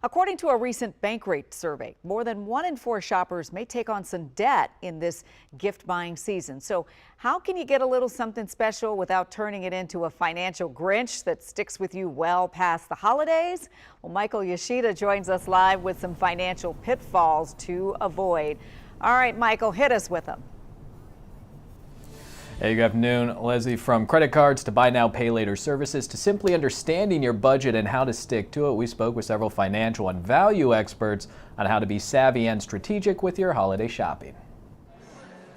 According to a recent bank rate survey, more than 1 in 4 shoppers may take on some debt in this gift buying season. So how can you get a little something special without turning it into a financial Grinch that sticks with you well past the holidays? Well, Michael Yoshida joins us live with some financial pitfalls to avoid. All right, Michael, hit us with them. Hey, good afternoon, Leslie. From credit cards to buy now, pay later services to simply understanding your budget and how to stick to it, we spoke with several financial and value experts on how to be savvy and strategic with your holiday shopping.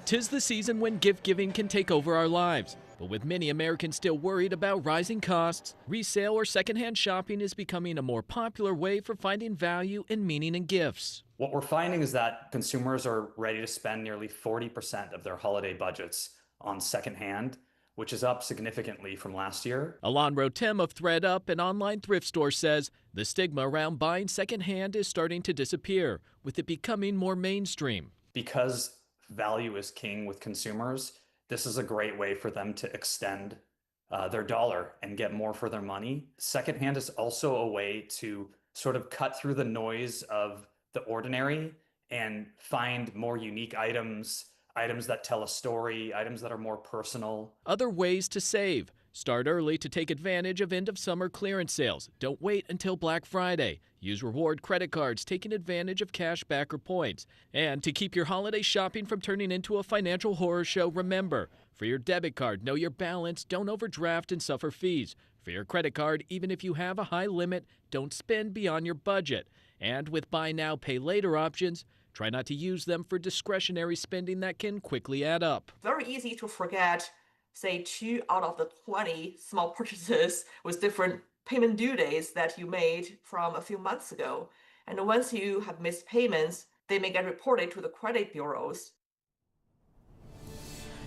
'Tis the season when gift giving can take over our lives. But with many Americans still worried about rising costs, resale or secondhand shopping is becoming a more popular way for finding value and meaning in gifts. What we're finding is that consumers are ready to spend nearly 40% of their holiday budgets on secondhand, which is up significantly from last year. Alon Rotem of ThredUp, an online thrift store, says the stigma around buying secondhand is starting to disappear, with it becoming more mainstream. Because value is king with consumers, this is a great way for them to extend their dollar and get more for their money. Secondhand is also a way to sort of cut through the noise of the ordinary and find more unique items that tell a story, items that are more personal. Other ways to save. Start early to take advantage of end-of-summer clearance sales. Don't wait until Black Friday. Use reward credit cards, taking advantage of cash back or points. And to keep your holiday shopping from turning into a financial horror show, remember, for your debit card, know your balance, don't overdraft and suffer fees. For your credit card, even if you have a high limit, don't spend beyond your budget. And with buy now, pay later options, try not to use them for discretionary spending that can quickly add up. Very easy to forget, say, 2 out of the 20 small purchases with different payment due dates that you made from a few months ago. And once you have missed payments, they may get reported to the credit bureaus.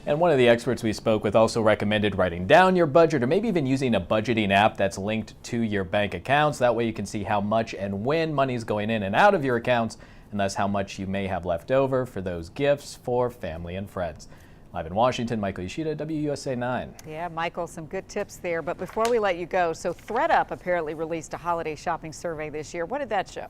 And one of the experts we spoke with also recommended writing down your budget or maybe even using a budgeting app that's linked to your bank accounts. That way you can see how much and when money's going in and out of your accounts, and thus how much you may have left over for those gifts for family and friends. Live in Washington, Michael Yoshida, WUSA 9. Yeah, Michael, some good tips there. But before we let you go, so ThredUp apparently released a holiday shopping survey this year. What did that show?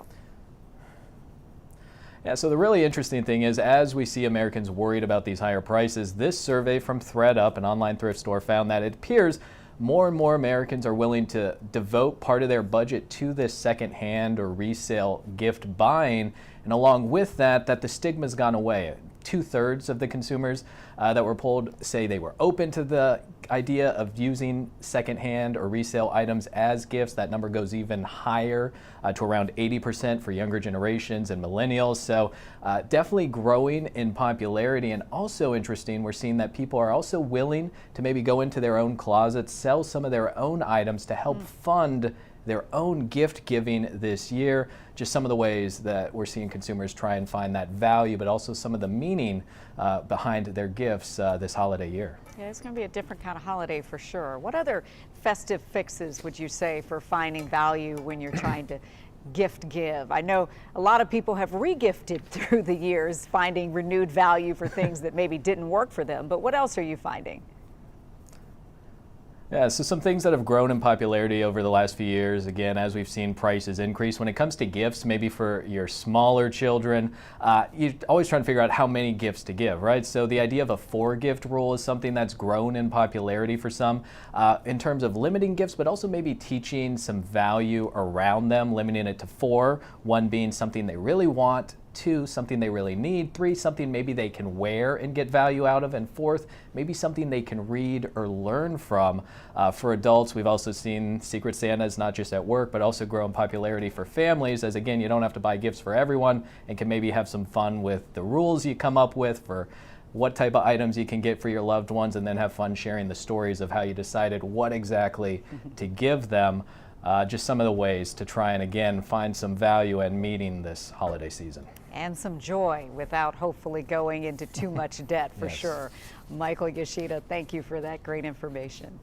Yeah, so the really interesting thing is, as we see Americans worried about these higher prices, this survey from ThredUp, an online thrift store, found that it appears more and more Americans are willing to devote part of their budget to this secondhand or resale gift buying. And along with that, the stigma's gone away. 2/3 of the consumers that were polled say they were open to the idea of using secondhand or resale items as gifts. That number goes even higher to around 80% for younger generations and millennials. So definitely growing in popularity. And also interesting, we're seeing that people are also willing to maybe go into their own closets, sell some of their own items to help fund their own gift giving this year. Just some of the ways that we're seeing consumers try and find that value, but also some of the meaning behind their gifts this holiday year. Yeah, it's going to be a different kind of holiday for sure. What other festive fixes would you say for finding value when you're trying to gift give? I know a lot of people have re-gifted through the years, finding renewed value for things that maybe didn't work for them. But what else are you finding? Yeah, so some things that have grown in popularity over the last few years, again, as we've seen prices increase. When it comes to gifts, maybe for your smaller children, you're always trying to figure out how many gifts to give, right? So the idea of a 4-gift rule is something that's grown in popularity for some in terms of limiting gifts, but also maybe teaching some value around them, limiting it to 4, 1 being something they really want, 2, something they really need, 3, something maybe they can wear and get value out of, and 4th, maybe something they can read or learn from. For adults, we've also seen Secret Santas not just at work, but also grow in popularity for families, as again, you don't have to buy gifts for everyone and can maybe have some fun with the rules you come up with for what type of items you can get for your loved ones, and then have fun sharing the stories of how you decided what exactly to give them. Just some of the ways to try and, again, find some value and meaning this holiday season. And some joy without hopefully going into too much debt for Yes. sure. Michael Yoshida, thank you for that great information.